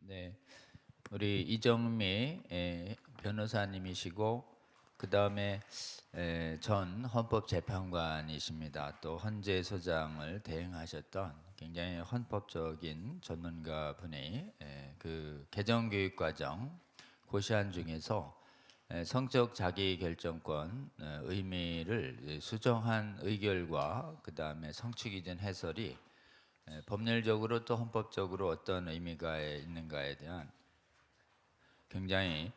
네, 우리 이정미 변호사님이시고 그 다음에 전 헌법재판관이십니다. 또 헌재 소장을 대행하셨던 굉장히 헌법적인 전문가분이 그 개정교육과정 고시한 중에서 성적 자기결정권 의미를 수정한 의결과 그 다음에 성취기준 해설이 법률적으로 또 헌법적으로 어떤 의미가 있는가에 대한 굉장히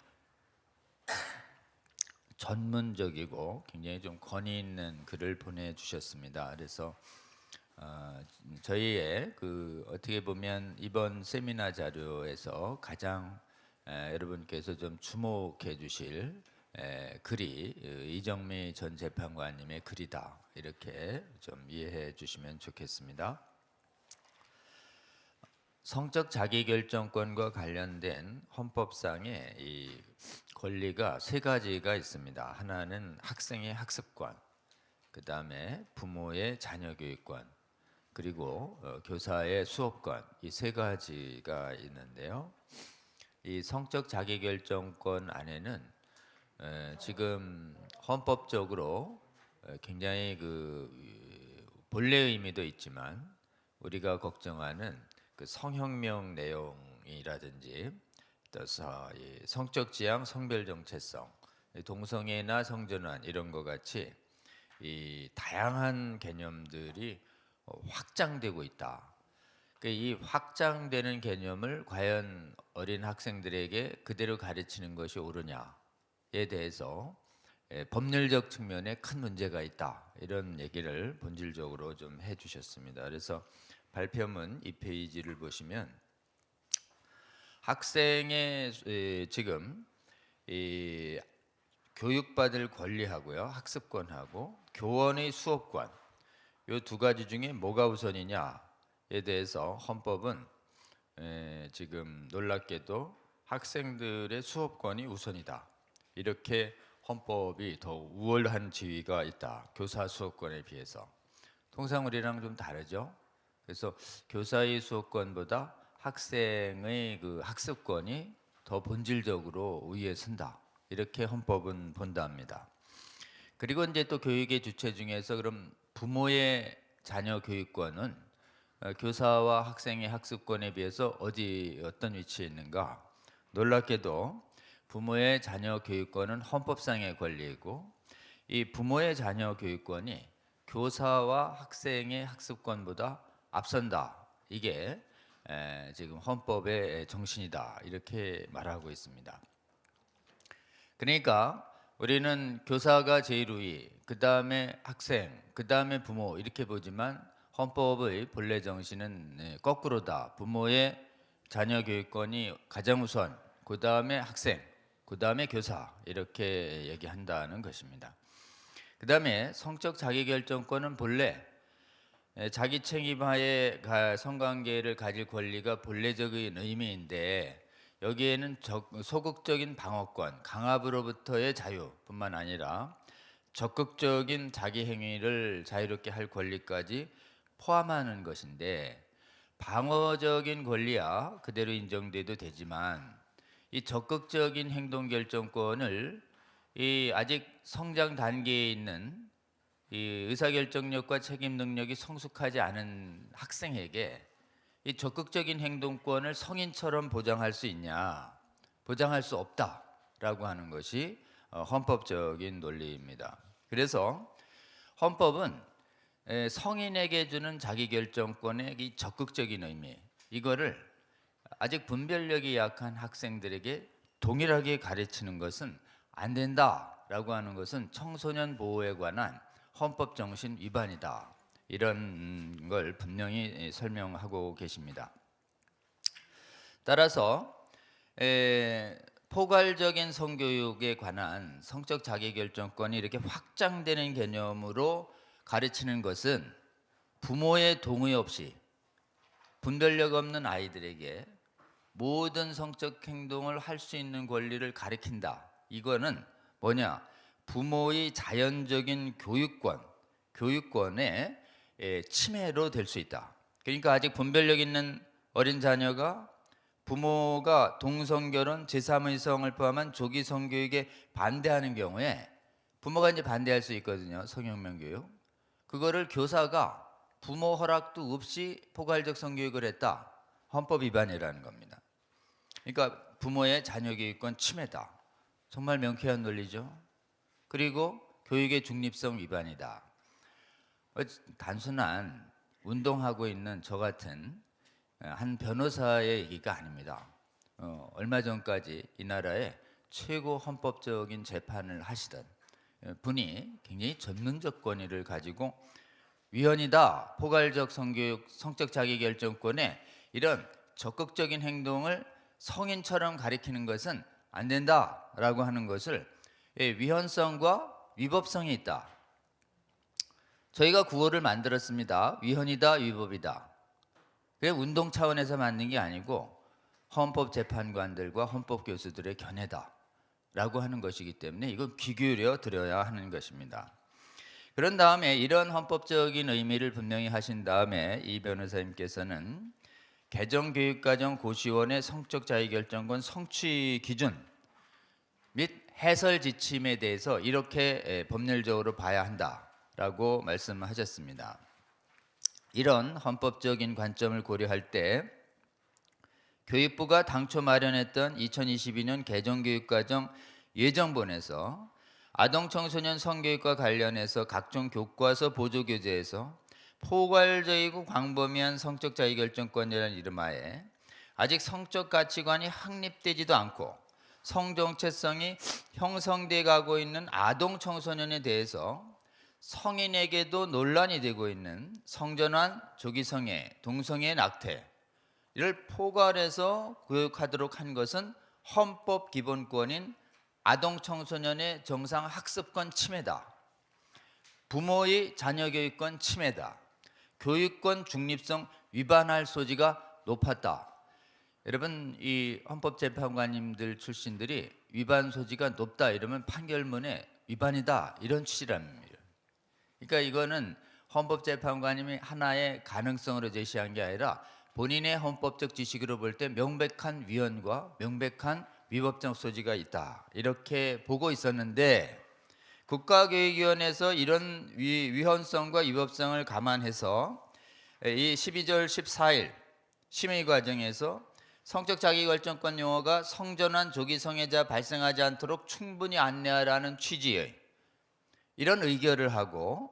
전문적이고 굉장히 좀 권위 있는 글을 보내주셨습니다. 그래서 저희의 그 어떻게 보면 이번 세미나 자료에서 가장 여러분께서 좀 주목해 주실 글이 이정미 전 재판관님의 글이다, 이렇게 좀 이해해 주시면 좋겠습니다. 성적 자기결정권과 관련된 헌법상의 이 권리가 세 가지가 있습니다. 하나는 학생의 학습권, 그 다음에 부모의 자녀교육권, 그리고 교사의 수업권, 이 세 가지가 있는데요. 이 성적 자기결정권 안에는 지금 헌법적으로 굉장히 그 본래 의미도 있지만 우리가 걱정하는 그 성혁명 내용이라든지 또 성적 지향, 성별 정체성, 동성애나 성전환 이런 것 같이 이 다양한 개념들이 확장되고 있다. 이 확장되는 개념을 과연 어린 학생들에게 그대로 가르치는 것이 옳으냐에 대해서 법률적 측면에 큰 문제가 있다, 이런 얘기를 본질적으로 좀 해주셨습니다. 그래서 발표문 2페이지를 보시면 학생의 지금 이 교육받을 권리하고요, 학습권하고 교원의 수업권, 이 두 가지 중에 뭐가 우선이냐에 대해서 헌법은 지금 놀랍게도 학생들의 수업권이 우선이다, 이렇게 헌법이 더 우월한 지위가 있다, 교사 수업권에 비해서. 통상 우리랑 좀 다르죠. 그래서 교사의 수업권보다 학생의 그 학습권이 더 본질적으로 우위에 선다, 이렇게 헌법은 본답니다. 그리고 이제 또 교육의 주체 중에서 그럼 부모의 자녀 교육권은 교사와 학생의 학습권에 비해서 어떤 위치에 있는가? 놀랍게도 부모의 자녀 교육권은 헌법상의 권리이고 이 부모의 자녀 교육권이 교사와 학생의 학습권보다 앞선다, 이게 지금 헌법의 정신이다, 이렇게 말하고 있습니다. 그러니까 우리는 교사가 제일 우위, 그 다음에 학생, 그 다음에 부모, 이렇게 보지만 헌법의 본래 정신은 거꾸로다. 부모의 자녀 교육권이 가장 우선, 그 다음에 학생, 그 다음에 교사, 이렇게 얘기한다는 것입니다. 그 다음에 성적 자기결정권은 본래 자기 책임하에 성관계를 가질 권리가 본래적인 의미인데, 여기에는 소극적인 방어권, 강압으로부터의 자유뿐만 아니라 적극적인 자기 행위를 자유롭게 할 권리까지 포함하는 것인데, 방어적인 권리야 그대로 인정돼도 되지만 이 적극적인 행동 결정권을 이 아직 성장 단계에 있는 이 의사결정력과 책임 능력이 성숙하지 않은 학생에게 이 적극적인 행동권을 성인처럼 보장할 수 있냐? 보장할 수 없다라고 하는 것이 헌법적인 논리입니다. 그래서 헌법은 성인에게 주는 자기결정권의 이 적극적인 의미, 이거를 아직 분별력이 약한 학생들에게 동일하게 가르치는 것은 안 된다라고 하는 것은 청소년 보호에 관한 헌법 정신 위반이다, 이런 걸 분명히 설명하고 계십니다. 따라서 포괄적인 성교육에 관한 성적 자기결정권이 이렇게 확장되는 개념으로 가르치는 것은 부모의 동의 없이 분별력 없는 아이들에게 모든 성적 행동을 할 수 있는 권리를 가르친다. 이거는 뭐냐? 부모의 자연적인 교육권의 침해로 될 수 있다. 그러니까 아직 분별력 있는 어린 자녀가 부모가 동성결혼, 제3의성을 포함한 조기 성교육에 반대하는 경우에 부모가 이제 반대할 수 있거든요. 성혁명 교육. 그거를 교사가 부모 허락도 없이 포괄적 성교육을 했다. 헌법 위반이라는 겁니다. 그러니까 부모의 자녀 교육권 침해다. 정말 명쾌한 논리죠. 그리고 교육의 중립성 위반이다. 단순한 운동하고 있는 저 같은 한 변호사의 얘기가 아닙니다. 얼마 전까지 이 나라의 최고 헌법적인 재판을 하시던 분이 굉장히 전문적 권위를 가지고 위헌이다. 포괄적 성교육, 성적 자기결정권에 이런 적극적인 행동을 성인처럼 가리키는 것은 안 된다라고 하는 것을 위헌성과 위법성이 있다. 저희가 구호를 만들었습니다. 위헌이다, 위법이다. 그게 운동 차원에서 만든 게 아니고 헌법재판관들과 헌법교수들의 견해다라고 하는 것이기 때문에 이건 귀 기울여 드려야 하는 것입니다. 그런 다음에 이런 헌법적인 의미를 분명히 하신 다음에 이 변호사님께서는 개정교육과정 고시원의 성적 자유결정권 성취 기준 및 해설 지침에 대해서 이렇게 법률적으로 봐야 한다라고 말씀하셨습니다. 이런 헌법적인 관점을 고려할 때 교육부가 당초 마련했던 2022년 개정교육과정 예정본에서 아동청소년 성교육과 관련해서 각종 교과서 보조교재에서 포괄적이고 광범위한 성적 자유결정권이라는 이름하에 아직 성적 가치관이 확립되지도 않고 성정체성이 형성돼 가고 있는 아동 청소년에 대해서 성인에게도 논란이 되고 있는 성전환, 조기성애, 동성애 낙태 이를 포괄해서 교육하도록 한 것은 헌법 기본권인 아동 청소년의 정상 학습권 침해다. 부모의 자녀 교육권 침해다. 교육권 중립성 위반할 소지가 높았다. 여러분 이 헌법재판관님들 출신들이 위반 소지가 높다 이러면 판결문에 위반이다 이런 취지랍니다. 그러니까 이거는 헌법재판관님이 하나의 가능성으로 제시한 게 아니라 본인의 헌법적 지식으로 볼 때 명백한 위헌과 명백한 위법적 소지가 있다 이렇게 보고 있었는데 국가교육위원회에서 이런 위헌성과 위법성을 감안해서 이 12절 14일 심의 과정에서 성적 자기결정권 용어가 성전환 조기 성애자 발생하지 않도록 충분히 안내하라는 취지의 이런 의결을 하고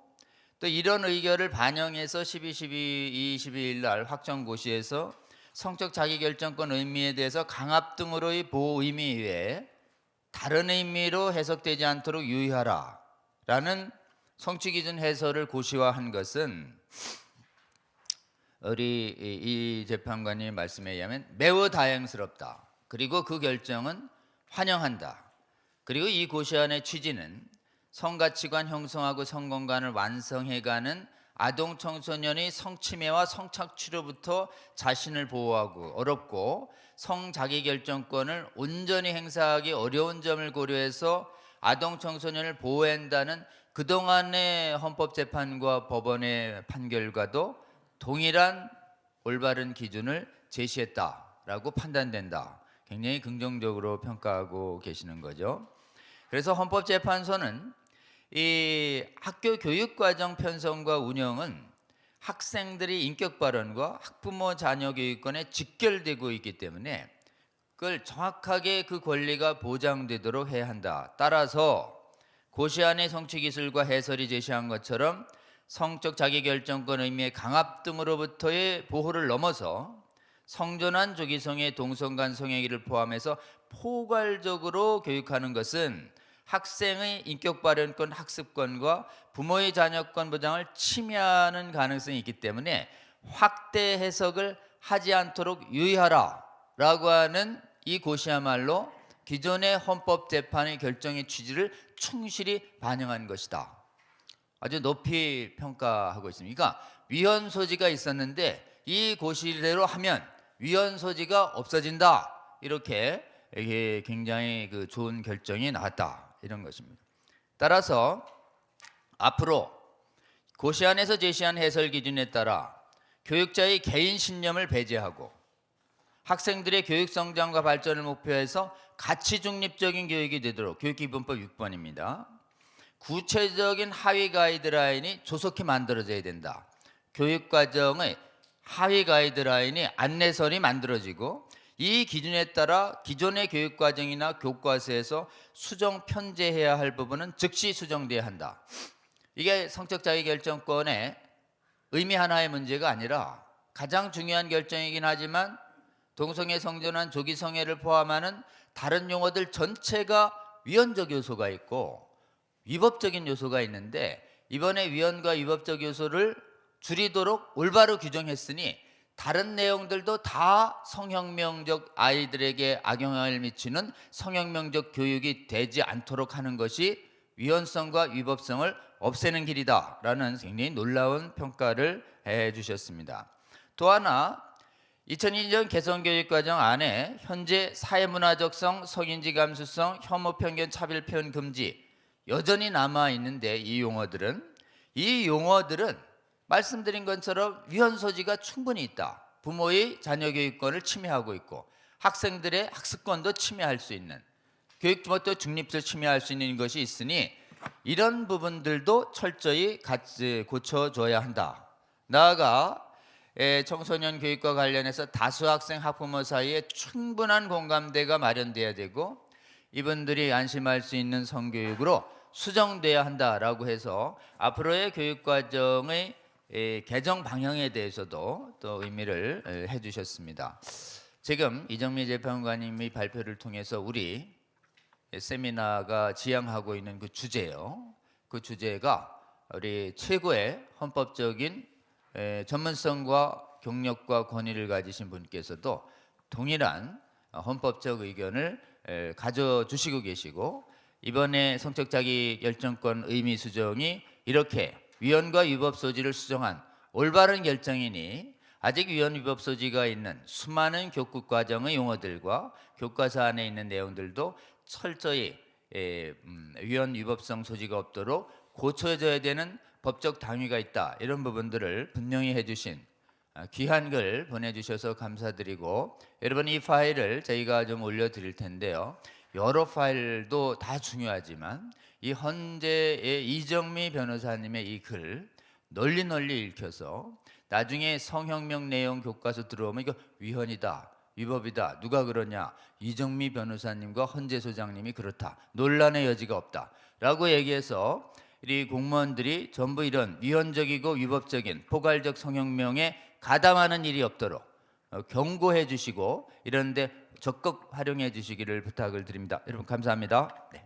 또 이런 의결을 반영해서 22일 날 확정고시에서 성적 자기결정권 의미에 대해서 강압 등으로의 보호 의미 외에 다른 의미로 해석되지 않도록 유의하라 라는 성취기준 해설을 고시화한 것은 우리 이 재판관의 말씀에 의하면 매우 다행스럽다. 그리고 그 결정은 환영한다. 그리고 이 고시안의 취지는 성가치관 형성하고 성건강을 완성해가는 아동 청소년의 성침해와 성착취로부터 자신을 보호하고 어렵고 성자기결정권을 온전히 행사하기 어려운 점을 고려해서 아동 청소년을 보호한다는 그동안의 헌법재판과 법원의 판결과도 동일한 올바른 기준을 제시했다라고 판단된다. 굉장히 긍정적으로 평가하고 계시는 거죠. 그래서 헌법재판소는 이 학교 교육과정 편성과 운영은 학생들의 인격 발언과 학부모 자녀 교육권에 직결되고 있기 때문에 그걸 정확하게 그 권리가 보장되도록 해야 한다. 따라서 고시안의 성취기술과 해설이 제시한 것처럼 성적 자기결정권 의미의 강압 등으로부터의 보호를 넘어서 성전환 조기성애 동성간 성행위를 포함해서 포괄적으로 교육하는 것은 학생의 인격 발현권 학습권과 부모의 자녀권 보장을 침해하는 가능성이 있기 때문에 확대 해석을 하지 않도록 유의하라 라고 하는 이 고시야말로 기존의 헌법재판의 결정의 취지를 충실히 반영한 것이다. 아주 높이 평가하고 있습니다. 그러니까 위헌 소지가 있었는데 이 고시대로 하면 위헌 소지가 없어진다. 이렇게 굉장히 그 좋은 결정이 나왔다. 이런 것입니다. 따라서 앞으로 고시안에서 제시한 해설 기준에 따라 교육자의 개인 신념을 배제하고 학생들의 교육 성장과 발전을 목표해서 가치 중립적인 교육이 되도록 교육기본법 6번입니다. 구체적인 하위 가이드라인이 조속히 만들어져야 된다. 교육과정의 하위 가이드라인이 안내선이 만들어지고 이 기준에 따라 기존의 교육과정이나 교과서에서 수정 편제해야 할 부분은 즉시 수정돼야 한다. 이게 성적 자기결정권의 의미 하나의 문제가 아니라 가장 중요한 결정이긴 하지만 동성애 성전환 조기 성애를 포함하는 다른 용어들 전체가 위헌적 요소가 있고 위법적인 요소가 있는데 이번에 위헌과 위법적 요소를 줄이도록 올바로 규정했으니 다른 내용들도 다 성혁명적 아이들에게 악영향을 미치는 성혁명적 교육이 되지 않도록 하는 것이 위헌성과 위법성을 없애는 길이다라는 굉장히 놀라운 평가를 해주셨습니다. 또 하나 2002년 개성교육과정 안에 현재 사회문화적성, 성인지 감수성, 혐오, 편견, 차별 표현 금지 여전히 남아 있는데 이 용어들은 말씀드린 것처럼 위헌 소지가 충분히 있다. 부모의 자녀 교육권을 침해하고 있고 학생들의 학습권도 침해할 수 있는 교육부도 중립을 침해할 수 있는 것이 있으니 이런 부분들도 철저히 같이 고쳐줘야 한다. 나아가 청소년 교육과 관련해서 다수 학생 학부모 사이에 충분한 공감대가 마련돼야 되고 이분들이 안심할 수 있는 성교육으로 수정돼야 한다라고 해서 앞으로의 교육과정의 개정 방향에 대해서도 또 의미를 해주셨습니다. 지금 이정미 재판관님의 발표를 통해서 우리 세미나가 지향하고 있는 그 주제요. 그 주제가 우리 최고의 헌법적인 전문성과 경력과 권위를 가지신 분께서도 동일한 헌법적 의견을 가져주시고 계시고 이번에 성적 자기 결정권 의미 수정이 이렇게 위헌과 위법 소지를 수정한 올바른 결정이니 아직 위헌 위법 소지가 있는 수많은 교육 과정의 용어들과 교과서 안에 있는 내용들도 철저히 위헌 위법성 소지가 없도록 고쳐져야 되는 법적 당위가 있다. 이런 부분들을 분명히 해주신 귀한 글 보내주셔서 감사드리고 여러분 이 파일을 저희가 좀 올려드릴 텐데요. 여러 파일도 다 중요하지만 이 헌재의 이정미 변호사님의 이 글 널리 읽혀서 나중에 성혁명 내용 교과서 들어오면 이거 위헌이다, 위법이다, 누가 그러냐, 이정미 변호사님과 헌재 소장님이 그렇다, 논란의 여지가 없다 라고 얘기해서 이 공무원들이 전부 이런 위헌적이고 위법적인 포괄적 성혁명에 가담하는 일이 없도록 경고해 주시고 이런 데 적극 활용해 주시기를 부탁을 드립니다. 여러분 감사합니다. 네.